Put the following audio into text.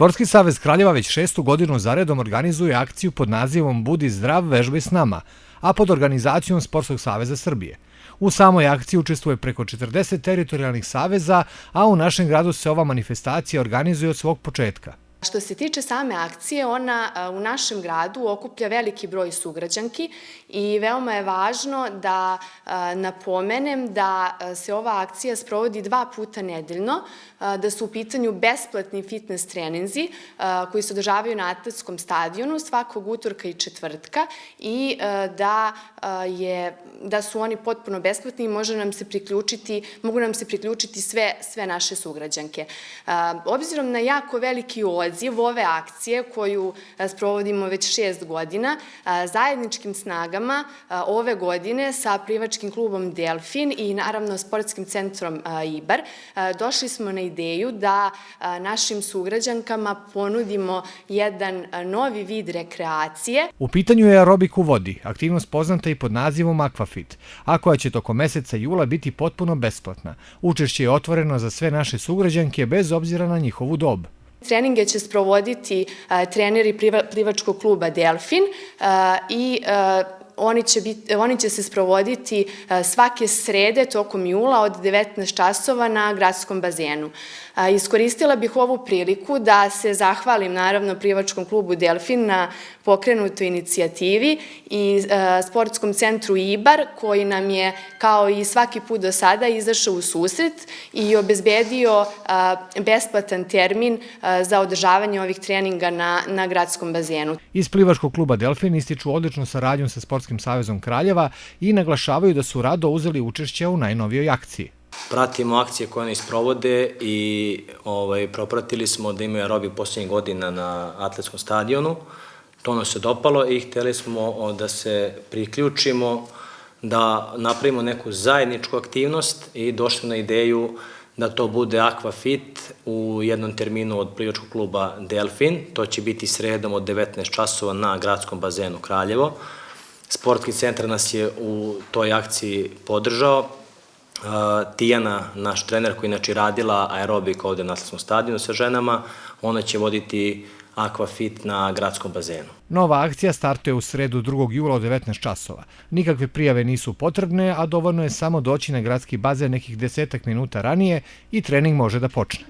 Sportski savez Kraljeva već 6. godinu zaredom organizuje akciju pod nazivom Budi zdrav, vežbaj s nama, a pod organizacijom Sportskog saveza Srbije. U samoj akciji učestvuje preko 40 teritorijalnih saveza, a u našem gradu se ova manifestacija organizuje od svog početka. Što se tiče same akcije, ona u našem gradu okuplja veliki broj sugrađanki i veoma je važno da napomenem da se ova akcija sprovodi 2 puta nedeljno, da su u pitanju besplatni fitness treninzi koji se održavaju na atletskom stadionu svakog utorka i četvrtka i da su oni potpuno besplatni i mogu nam se priključiti sve naše sugrađanke. Obzirom na jako veliki odziv ove akcije koju sprovodimo već 6 godina, zajedničkim snagama ove godine sa plivačkim klubom Delfin i naravno sportskim centrom Ibar došli smo na ideju da našim sugrađankama ponudimo jedan novi vid rekreacije. U pitanju je aerobik u vodi, aktivnost poznata i pod nazivom Aquafit, a koja će tokom meseca jula biti potpuno besplatna. Učešće je otvoreno za sve naše sugrađanke bez obzira na njihovu dob. Treninge će sprovoditi treneri plivačkog kluba Delfin i oni će se sprovoditi svake srede tokom jula od 19 časova na gradskom bazenu. Iskoristila bih ovu priliku da se zahvalim naravno plivačkom klubu Delfin na pokrenutoj inicijativi i sportskom centru Ibar koji nam je kao i svaki put do sada izašao u susret i obezbedio besplatan termin za održavanje ovih treninga na gradskom bazenu. Iz plivačkog kluba Delfin ističu odličnu saradnju sa Sportskim savezom Kraljeva i naglašavaju da su rado uzeli učešće u najnovijoj akciji. Pratimo akcije koje oni sprovode i propratili smo da imaju aerobik poslednjih godina na atletskom stadionu. To nam se dopalo i hteli smo da se priključimo, da napravimo neku zajedničku aktivnost i došli na ideju da to bude Aquafit u jednom terminu od plivačkog kluba Delfin. To će biti sredom od 19 časova na gradskom bazenu Kraljevo. Sportski centar nas je u toj akciji podržao. Tijana, naš trener koji inače radila aerobik ovde na atletskom stadionu sa ženama, ona će voditi Aquafit na gradskom bazenu. Nova akcija startuje u sredu 2. jula od 19 časova. Nikakve prijave nisu potrebne, a dovoljno je samo doći na gradski bazen nekih 10 minuta ranije i trening može da počne.